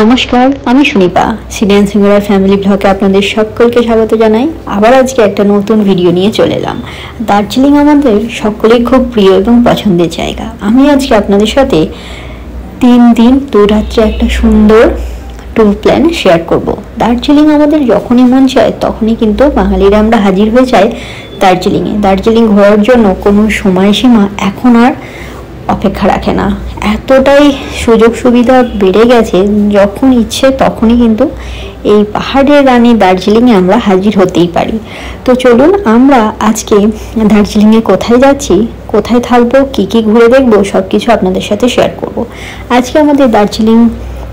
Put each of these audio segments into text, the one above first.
নমস্কার, আমি সুনিপা। সিডেন singer family ব্লগে আপনাদের সকলকে স্বাগত জানাই। আবার আজকে একটা নতুন ভিডিও নিয়ে চলে এলাম। দার্জিলিং আমাদের সকলেই খুব প্রিয় এবং পছন্দের জায়গা। আমি আজকে আপনাদের সাথে 3 দিন 2 রাত্রে একটা সুন্দর ট্যুর প্ল্যান শেয়ার করব। দার্জিলিং আমাদের যখনই মন চায় তখনই কিন্তু বাঙালিরা আমরা হাজির হয়ে যাই দার্জিলিংয়ে। দার্জিলিং ঘোরার জন্য কোনো সময়সীমা এখন আর অপেক্ষা রাখে না। এতটাই সুযোগ সুবিধা বেড়ে গেছে, যখন ইচ্ছে তখনই কিন্তু এই পাহাড়ের রানী দার্জিলিংয়ে আমরা হাজির হতেই পারি। তো চলুন আমরা আজকে দার্জিলিংয়ে কোথায় যাচ্ছি, কোথায় থাকবো, কি কি ঘুরে দেখবো, সব কিছু আপনাদের সাথে শেয়ার করব। আজকে আমাদের দার্জিলিং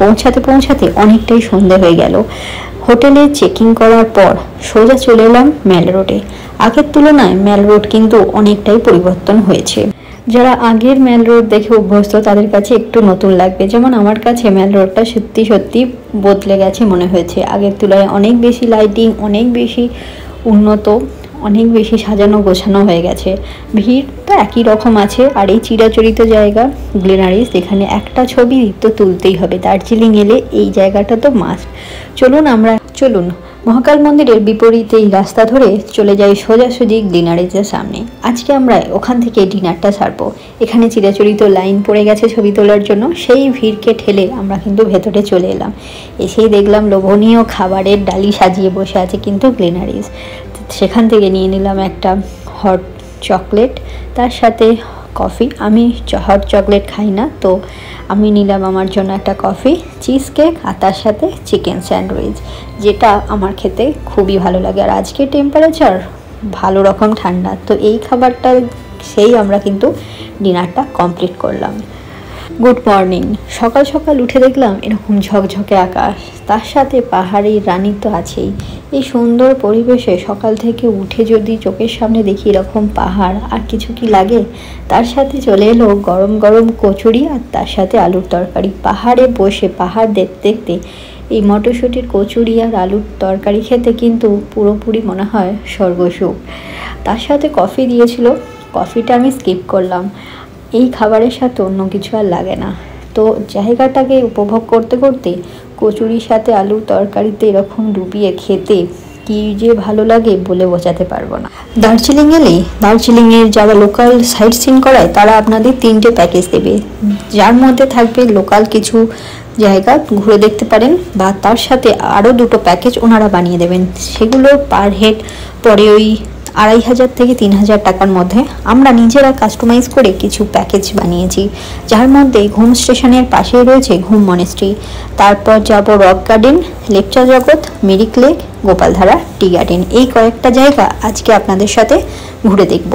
পৌঁছাতে অনেকটাই সন্ধে হয়ে গেল। হোটেলে চেকিং করার পর সোজা চলে এলাম মেল রোডে। আগের তুলনায় মেল রোড কিন্তু অনেকটাই পরিবর্তন হয়েছে। যারা আগের মেল রোড দেখে অভ্যস্ত তাদের কাছে একটু নতুন লাগবে, যেমন আমার কাছে মেল রোডটা সত্যি সত্যি বদলে গেছে মনে হয়েছে। আগের তুলনায় অনেক বেশি লাইটিং, অনেক বেশি উন্নত, অনেক বেশি সাজানো গোছানো হয়ে গেছে। ভিড় তো একই রকম আছে। আর এই চিরাচরিত জায়গা গ্লেনারিস, এখানে একটা ছবি তো তুলতেই হবে। দার্জিলিং এলে এই জায়গাটা তো মাস্ট। চলুন মহাকাল মন্দিরের বিপরীতে এই রাস্তা ধরে চলে যাই সোজাসুজি গ্লেনারিসের সামনে। আজকে আমরা ওখান থেকে ডিনারটা সারবো। এখানে চিরাচরিত লাইন পড়ে গেছে ছবি তোলার জন্য, সেই ভিড়কে ঠেলে আমরা কিন্তু ভেতরে চলে এলাম। এসেই দেখলাম লোভনীয় খাবারের ডালি সাজিয়ে বসে আছে কিন্তু গ্লেনারিস। সেখান থেকে নিয়ে নিলাম একটা হট চকলেট, তার সাথে কফি। আমি হট চকলেট খাই না, তো আমি নিলাম আমার জন্য একটা কফি, চিজ কেক আর তার সাথে চিকেন স্যান্ডউইচ, যেটা আমার খেতে খুবই ভালো লাগে। আর আজকে টেম্পারেচার ভালো রকম ঠান্ডা, তো এই খাবারটা সেই আমরা কিন্তু ডিনারটা কমপ্লিট করলাম। Good morning. সকাল সকাল উঠে দেখলাম এরকম ঝকঝকে আকাশ, তার সাথে পাহাড়ি রানী তো আছেই। এই সুন্দর পরিবেশে সকাল থেকে উঠে যদি চোখের সামনে দেখি এরকম পাহাড়, আর কিছু কি লাগে। তার সাথে চলে এলো গরম গরম কচুরি আর তার সাথে আলুর তরকারি। পাহাড়ে বসে পাহাড় দেখতে দেখতে এই মটরশুঁটির কচুরি আর আলুর তরকারি খেতে কিন্তু পুরোপুরি মনে হয় স্বর্গসুখ। তার সাথে কফি দিয়েছিল, কফিটা আমি স্কিপ করলাম। এই খাবারের সাথে অন্য কিছু আর লাগে না। তো জায়গাটাকে উপভোগ করতে করতে কচুরির সাথে আলুর তরকারিতে এরকম ডুবিয়ে খেতে কি যে ভালো লাগে বলে বোঝাতে পারবো না। দার্জিলিং এলে দার্জিলিংয়ের যারা লোকাল সাইট সিন করায় তারা আপনাদের 3টে প্যাকেজ দেবে, যার মধ্যে থাকবে লোকাল কিছু জায়গা ঘুরে দেখতে পারেন, বা তার সাথে আরও 2টো প্যাকেজ ওনারা বানিয়ে দেবেন। সেগুলো পার হেড পরে ওই 2500 থেকে 3000 টাকার মধ্যে। আমরা নিজেরা কাস্টমাইজ করে কিছু প্যাকেজ বানিয়েছি, যার মধ্যে ঘুম স্টেশনের পাশেই রয়েছে ঘুম মনেস্ট্রি, তারপর যাব রক গার্ডেন, লেপচা জগৎ, Mirik lake, Gopaldhara tea garden. এই কয়েকটা জায়গা আজকে আপনাদের সাথে ঘুরে দেখব।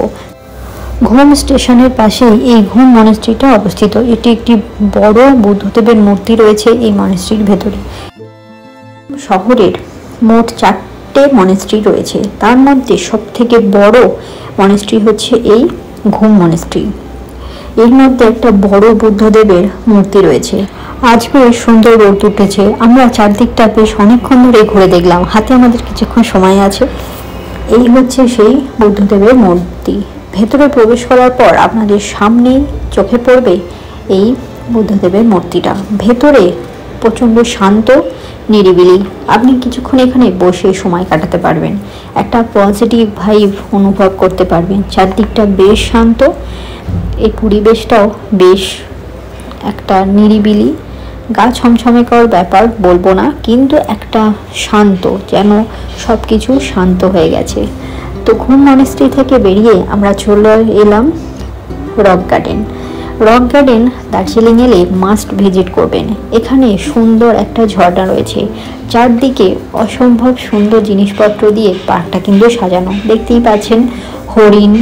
ঘুম স্টেশনের পাশেই এই ঘুম মনেস্ট্রিটা অবস্থিত। এটি একটি বড় বুদ্ধদেবের মূর্তি রয়েছে এই মনেস্ট্রির ভেতরে। শহরের মোট 4টে মনেস্ট্রি রয়েছে, তার মধ্যে সব থেকে বড় মনেস্ট্রি হচ্ছে এই ঘুম মনেস্ট্রি। এর মধ্যে একটা বড় বুদ্ধদেবের মূর্তি রয়েছে। আজ বেশ সুন্দর রোদ উঠেছে, আমরা চারদিকটা বেশ অনেকক্ষণ ধরে ঘুরে দেখলাম। হাতে আমাদের কিছুক্ষণ সময় আছে। এই হচ্ছে সেই বুদ্ধদেবের মূর্তি। ভেতরে প্রবেশ করার পর আপনাদের সামনেই চোখে পড়বে এই বুদ্ধদেবের মূর্তিটা। ভেতরে প্রচণ্ড শান্ত, নিরিবিলি। আপনি কিছুক্ষণ এখানে বসে সময় কাটাতে পারবেন, একটা পজিটিভ ভাইব অনুভব করতে পারবেন। চারদিকটা বেশ শান্ত, এই পরিবেশটাও বেশ একটা নিরিবিলি। গা ছমছমে করার ব্যাপার বলবো না, কিন্তু একটা শান্ত, যেন সব কিছু শান্ত হয়ে গেছে। তো ঘুম মনেস্ট্রি থেকে বেরিয়ে আমরা চলে এলাম rock garden. Rock garden Darjeeling এলে মাস্ট ভিজিট করবেন। এখানে সুন্দর একটা ঝর্ণা রয়েছে, চারদিকে অসম্ভব সুন্দর জিনিসপত্র দিয়ে পার্কটা কিন্তু সাজানো। দেখতেই পাচ্ছেন হরিণ,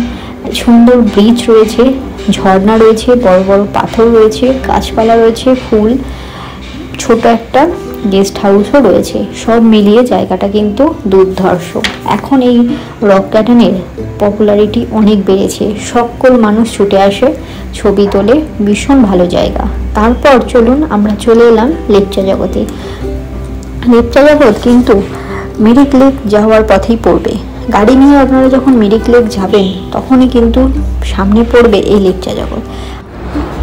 সুন্দর ব্রিজ রয়েছে, ঝর্ণা রয়েছে, বড় বড় পাথর রয়েছে, গাছপালা রয়েছে, ফুল, ছোট একটা গেস্ট হাউসও রয়েছে। সব মিলিয়ে জায়গাটা কিন্তু দুর্ধর্ষ। এখন এই রক গার্ডেনের পপুলারিটি অনেক বেড়েছে, সকল মানুষ ছুটে আসে, ছবি তোলে, ভীষণ ভালো জায়গা। তারপর চলুন আমরা চলে এলাম লেপচা জগতে। লেপচা জগৎ কিন্তু মিরিক লেক যাওয়ার পথেই পড়বে। গাড়ি নিয়ে আপনারা যখন মিরিক লেক যাবেন তখনই কিন্তু সামনে পড়বে এই লেপচা জগৎ।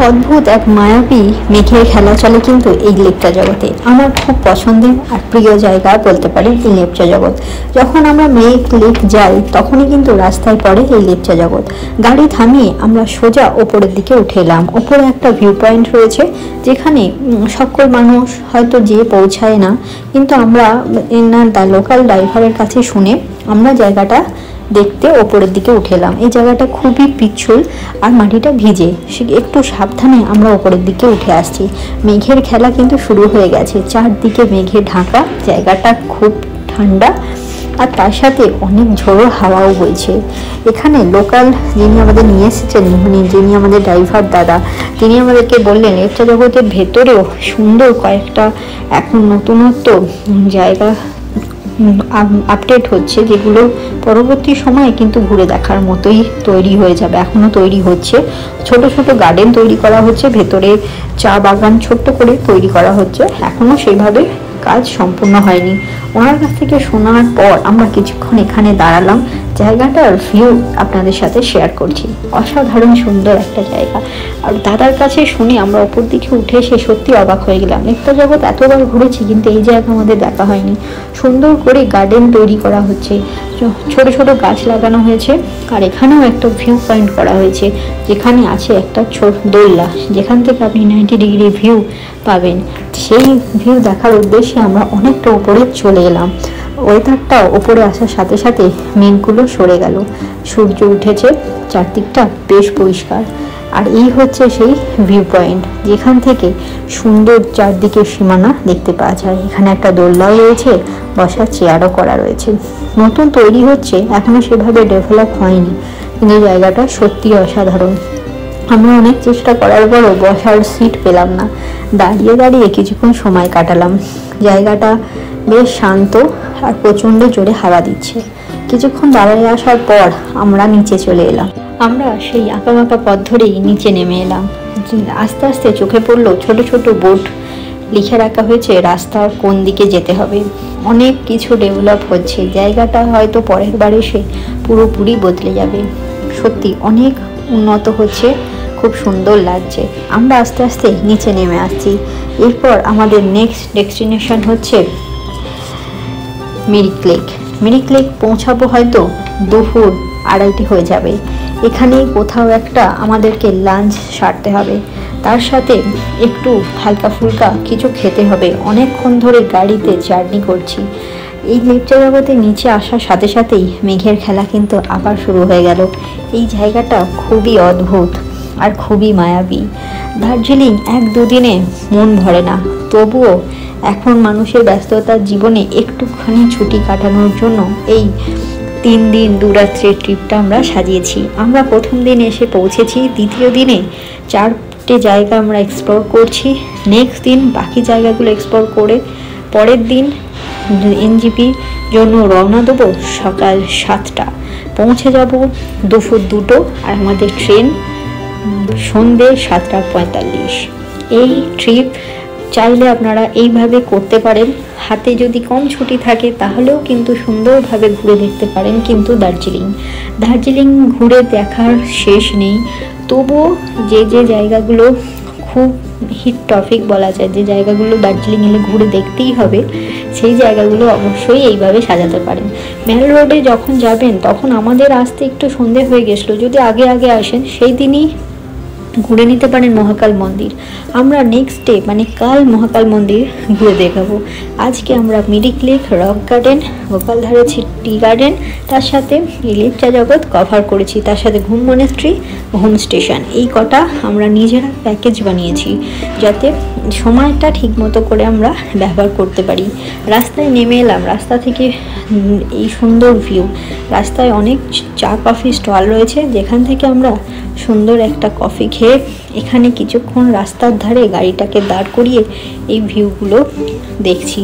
অদ্ভুত এক মায়াবী মেঘের খেলা চলে কিন্তু এই লেপচা জগতে। আমার খুব পছন্দের আর প্রিয় জায়গা বলতে পারেন এই লেপচা জগৎ। যখন আমরা মেঘ লেক যাই তখনই কিন্তু রাস্তায় পড়ে এই লেপচা জগৎ। গাড়ি থামিয়ে আমরা সোজা ওপরের দিকে উঠে এলাম। ওপরে একটা ভিউ পয়েন্ট রয়েছে যেখানে সকল মানুষ হয়তো যেয়ে পৌঁছায় না, কিন্তু আমরা লোকাল ড্রাইভারের কাছে শুনে আমরা জায়গাটা দেখতে ওপরের দিকে উঠে এলাম। এই জায়গাটা খুবই পিচ্ছল আর মাটিটা ভিজে, সে একটু সাবধানে আমরা ওপরের দিকে উঠে আসছি। মেঘের খেলা কিন্তু শুরু হয়ে গেছে, চারদিকে মেঘে ঢাকা, জায়গাটা খুব ঠান্ডা আর তার সাথে অনেক ঝোড়ো হাওয়াও বইছে। এখানে লোকাল যিনি আমাদের নিয়ে এসেছেন, যিনি আমাদের ড্রাইভার দাদা, তিনি আমাদেরকে বললেন লেপচা জগতের ভেতরেও সুন্দর কয়েকটা এখন নতুনত্ব জায়গা আপডেট হচ্ছে, যেগুলো পরবর্তী সময়ে কিন্তু ঘুরে দেখার মতোই তৈরি হয়ে যাবে। এখনো তৈরি হচ্ছে, ছোট ছোট গার্ডেন তৈরি করা হচ্ছে, ভেতরে চা বাগান ছোট্ট করে তৈরি করা হচ্ছে, এখনো সেইভাবে কাজ সম্পূর্ণ হয়নি। ওনার কাছ থেকে শোনার পর আমরা কিছুক্ষণ এখানে দাঁড়ালাম, জায়গাটার ভিউ আপনাদের সাথে শেয়ার করছি। অসাধারণ সুন্দর একটা জায়গা। আর দাদার কাছে শুনে আমরা ওপর দিকে উঠে এসে সত্যি অবাক হয়ে গেলাম। লেপচা জগৎ এতবার ঘুরেছি কিন্তু এই জায়গা আমাদের দেখা হয়নি। সুন্দর করে গার্ডেন তৈরি করা হচ্ছে, ছোট ছোট গাছ লাগানো হয়েছে, আর এখানেও একটা ভিউ পয়েন্ট করা হয়েছে যেখানে আছে একটা ছোট দোলনা, যেখান থেকে আপনি 90 ডিগ্রি ভিউ পাবেন। সেই ভিউ দেখার উদ্দেশ্যে আমরা অনেকটা উপরে চলে এলাম। ওয়েদারটা ওপরে আসার সাথে সাথে মেঘগুলো সরে গেল, সূর্য উঠেছে, চারদিকটা বেশ পরিষ্কার। আর এই হচ্ছে সেই ভিউ পয়েন্ট যেখান থেকে সুন্দর চারদিকে সীমানা দেখতে পাওয়া যায়। এখানে একটা দোলনাও রয়েছে, বসার চেয়ারও করা রয়েছে। নতুন তৈরি হচ্ছে, এখনো সেভাবে ডেভেলপ হয়নি, কিন্তু জায়গাটা সত্যি অসাধারণ। আমরা অনেক চেষ্টা করার পরও বসার সিট পেলাম না, দাঁড়িয়ে দাঁড়িয়ে কিছুক্ষণ সময় কাটালাম। জায়গাটা বেশ শান্ত আর প্রচণ্ড জোরে হাওয়া দিচ্ছে। কিছুক্ষণ দাঁড়িয়ে আসার পর আমরা নিচে চলে এলাম। আমরা সেই আঁকাবাঁকা পথ ধরেই নিচে নেমে এলাম। আস্তে আস্তে চোখে পড়লো ছোট ছোট বোর্ড, লিখে রাখা হয়েছে রাস্তার কোন দিকে যেতে হবে। অনেক কিছু ডেভেলপ হচ্ছে, জায়গাটা হয়তো পরের বার এসে পুরোপুরি বদলে যাবে। সত্যি অনেক উন্নত হচ্ছে, খুব সুন্দর লাগছে। আমরা আস্তে আস্তে নিচে নেমে আসছি। এরপর আমাদের নেক্সট ডেস্টিনেশন হচ্ছে মিরিক লেক। মিরিক লেক পৌঁছাবো হয়তো দুপুর 2:30 হয়ে যাবে। এখানেই কোথাও একটা আমাদেরকে লাঞ্চ সারতে হবে, তার সাথে একটু হালকা ফুলকা কিছু খেতে হবে। অনেকক্ষণ ধরে গাড়িতে জার্নি করছি। এই লেপচা জগতে নিচে আসার সাথে সাথেই মেঘের খেলা কিন্তু আবার শুরু হয়ে গেল। এই জায়গাটা খুবই অদ্ভুত আর খুবই মায়াবী। দার্জিলিং 1-2 দিনে মন ভরে না, তবুও এখন মানুষের ব্যস্ততার জীবনে একটুখানি ছুটি কাটানোর জন্য এই 3 দিন 2 রাত্রের ট্রিপটা আমরা সাজিয়েছি। আমরা প্রথম দিন এসে পৌঁছেছি, দ্বিতীয় দিনে 4টে জায়গা আমরা এক্সপ্লোর করছি। নেক্সট দিন বাকি জায়গাগুলো এক্সপ্লোর করে পরের দিন এনজিপি জন্য রওনা দেবো সকাল 7টা, পৌঁছে যাব দুপুর 2টো, আর আমাদের ট্রেন সন্ধ্যে 7:45। এই ট্রিপ চাইলে আপনারা এইভাবে করতে পারেন। হাতে যদি কম ছুটি থাকে তাহলেও কিন্তু সুন্দরভাবে ঘুরে দেখতে পারেন। কিন্তু দার্জিলিং ঘুরে দেখার শেষ নেই। তবুও যে জায়গাগুলো খুব হিট টপিক বলা যায়, যে জায়গাগুলো দার্জিলিং এলে ঘুরে দেখতেই হবে, সেই জায়গাগুলো অবশ্যই এইভাবে সাজাতে পারেন। মেল রোডে যখন যাবেন তখন আমাদের আসতে একটু সন্ধে হয়ে গেছিলো, যদি আগে আসেন সেই দিনই ঘুরে নিতে পারেন মহাকাল মন্দির। আমরা নেক্সট ডে মানে কাল মহাকাল মন্দির ঘুরে দেখাবো। আজকে আমরা মিরিক লেক, রক গার্ডেন, গোপালধারে টি গার্ডেন, তার সাথে লেপচা জগৎ কভার করেছি, তার সাথে ঘুম মনেস্ট্রি, হোম স্টেশন, এই কটা আমরা নিজেরা প্যাকেজ বানিয়েছি যাতে সময়টা ঠিক মতো করে আমরা ব্যবহার করতে পারি। রাস্তায় নেমে এলাম, রাস্তা থেকে এই সুন্দর ভিউ। রাস্তায় অনেক চা কফি স্টল রয়েছে, যেখান থেকে আমরা সুন্দর একটা কফি খেয়ে এখানে কিছুক্ষণ রাস্তার ধারে গাড়িটাকে দাঁড় করিয়ে এই ভিউগুলো দেখছি।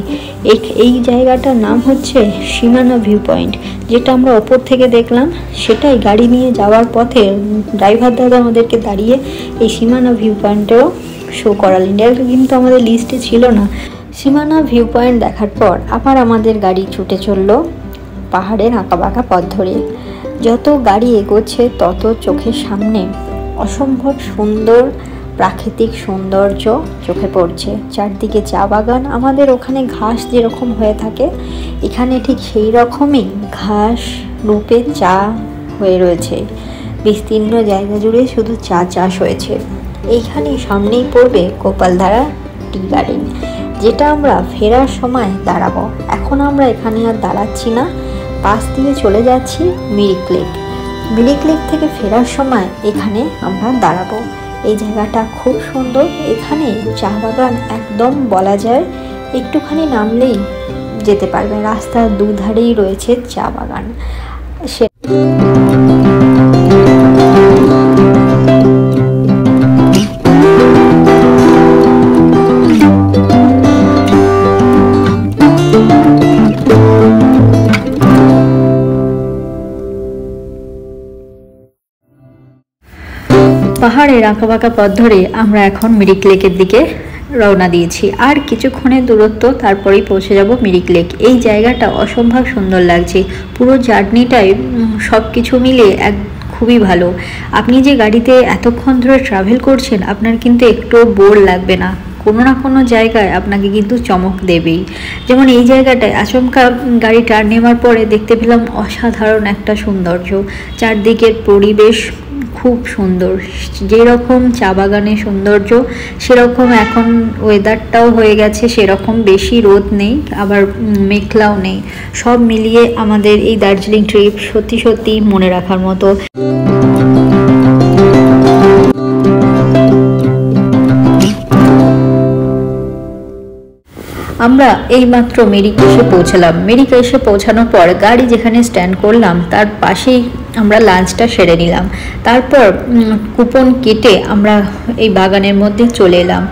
এই জায়গাটার নাম হচ্ছে সীমানা ভিউ পয়েন্ট। যেটা আমরা ওপর থেকে দেখলাম সেটাই গাড়ি নিয়ে যাওয়ার পথে ড্রাইভার দাদা আমাদেরকে দাঁড়িয়ে এই সীমানা ভিউ পয়েন্টেও শো করালেন। এটা কিন্তু আমাদের লিস্টে ছিল না। সীমানা ভিউ পয়েন্ট দেখার পর আবার আমাদের গাড়ি ছুটে চললো পাহাড়ের আঁকাবাঁকা পথ ধরে। যত গাড়ি এগোচ্ছে তত চোখের সামনে অসম্ভব সুন্দর প্রাকৃতিক সৌন্দর্য চোখে পড়ছে। চারদিকে চা বাগান, আমাদের ওখানে ঘাস যেরকম হয়ে থাকে এখানে ঠিক সেই রকমই ঘাস রূপে চা হয়ে রয়েছে। বিস্তীর্ণ জায়গা জুড়ে শুধু চা চাষ হয়েছে। এইখানে সামনেই পড়বে গোপালধারা টি গার্ডেন, যেটা আমরা ফেরার সময় দাঁড়াবো। এখন আমরা এখানে আর দাঁড়াচ্ছি না, পাশ দিয়ে চলে যাচ্ছি মিরিক লেক। মিরিক লেক থেকে ফেরার সময় এখানে আমরা দাঁড়াবো। এই জায়গাটা খুব সুন্দর। এখানে চা বাগান একদম বলা যায় একটুখানি নামলেই যেতে পারবে, রাস্তার দুধারেই রয়েছে চা বাগান। পাহাড়ের আঁকাবাঁকা পথ ধরে আমরা এখন মিরিক লেকের দিকে রওনা দিয়েছি। আর কিছুক্ষণের দূরত্ব, তারপরেই পৌঁছে যাব মিরিক লেক। এই জায়গাটা অসম্ভব সুন্দর লাগছে। পুরো জার্নিটাই সব কিছু মিলে খুবই ভালো। আপনি যে গাড়িতে এতক্ষণ ধরে ট্রাভেল করছেন, আপনার কিন্তু একটুও বোর লাগবে না। কোনো না কোনো জায়গায় আপনাকে কিন্তু চমক দেবেই। যেমন এই জায়গাটায় আচমকা গাড়ি টার্ন নেওয়ার পরে দেখতে পেলাম অসাধারণ একটা সৌন্দর্য। চারদিকের পরিবেশ খুব সুন্দর। যেরকম চা বাগানের সৌন্দর্য সেরকম এখন ওয়েদারটাও হয়ে গেছে সেরকম, বেশি রোদ নেই আবার মেঘলাও নেই। সব মিলিয়ে আমাদের এই দার্জিলিং ট্রিপ সত্যি সত্যি মনে রাখার মতো। আমরা এইমাত্র মিরিক এসে পৌঁছালাম। মিরিক এসে পৌঁছানোর পর গাড়ি যেখানে স্ট্যান্ড করলাম তার পাশেই আমরা লাঞ্চটা সেরে নিলাম। তারপর কুপন কেটে আমরা এই বাগানের মধ্যে চলে এলাম।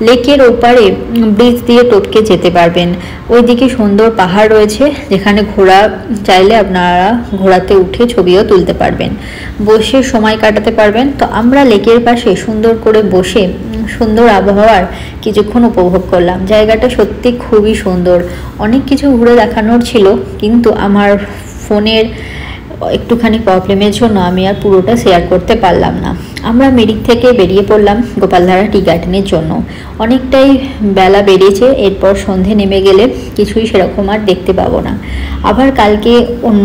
লেকের ওপারে ব্রিজ দিয়ে টপকে যেতে পারবেন। ওইদিকে সুন্দর পাহাড় রয়েছে যেখানে ঘোড়া চাইলে আপনারা ঘোড়াতে উঠে ছবিও তুলতে পারবেন, বসে সময় কাটাতে পারবেন। তো আমরা লেকের পাশে সুন্দর করে বসে সুন্দর আবহাওয়ার কিছুক্ষণ উপভোগ করলাম। জায়গাটা সত্যি খুবই সুন্দর। অনেক কিছু ঘুরে দেখানোর ছিল, কিন্তু আমার ফোনের একটুখানি প্রবলেমের জন্য আমি আর পুরোটা শেয়ার করতে পারলাম না। আমরা মিরিক থেকে বেরিয়ে পড়লাম গোপালধারা টি গার্ডেনের জন্য। অনেকটাই বেলা বেড়েছে, এরপর সন্ধে নেমে গেলে কিছুই সেরকম আর দেখতে পাবো না। আবার কালকে অন্য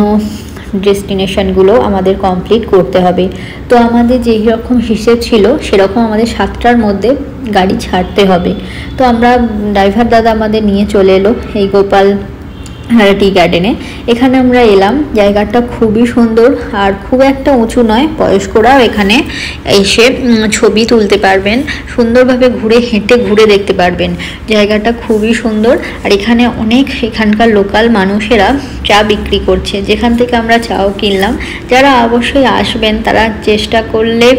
ডেস্টিনেশনগুলো আমাদের কমপ্লিট করতে হবে। তো আমাদের যেই রকম হিসেব ছিল সেরকম আমাদের 7টার মধ্যে গাড়ি ছাড়তে হবে। তো আমরা ড্রাইভার দাদা আমাদের নিয়ে চলে এলো এই গোপাল টি গার্ডেনে। এখানে আমরা এলাম। জায়গাটা খুবই সুন্দর আর খুব একটা উঁচু নয়। বয়স্করাও এখানে এসে ছবি তুলতে পারবেন, সুন্দরভাবে হেঁটে ঘুরে দেখতে পারবেন। জায়গাটা খুবই সুন্দর। আর এখানে এখানকার লোকাল মানুষেরা চা বিক্রি করছে, যেখান থেকে আমরা চাও কিনলাম। যারা অবশ্যই আসবেন তারা চেষ্টা করলে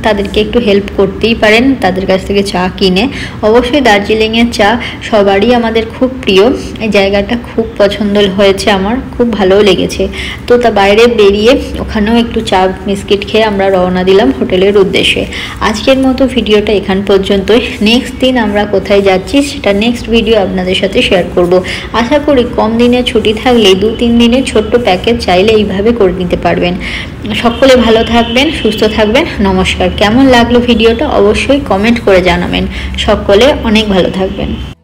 তাদেরকে একটু হেল্প করতেই পারেন তাদের কাছ থেকে চা কিনে। অবশ্যই দার্জিলিংয়ের চা সবারই আমাদের খুব প্রিয়। এই জায়গাটা খুব পছন্দ হয়েছে, আমার খুব ভালোও লেগেছে। তো তা বাইরে বেরিয়ে ওখানেও একটু চা বিস্কিট খেয়ে আমরা রওনা দিলাম হোটেলের উদ্দেশ্যে। আজকের মতো ভিডিওটা এখান পর্যন্তই। নেক্সট দিন আমরা কোথায় যাচ্ছি সেটা নেক্সট ভিডিও আপনাদের সাথে শেয়ার করব। আশা করি কম দিনের ছুটি থাকলে 2-3 দিনের ছোট্ট প্যাকেজ চাইলে এইভাবে করে নিতে পারবেন। সকলে ভালো থাকবেন, সুস্থ থাকবেন। নমস্কার। কেমন লাগলো ভিডিওটা অবশ্যই কমেন্ট করে জানাবেন। সকলে অনেক ভালো থাকবেন।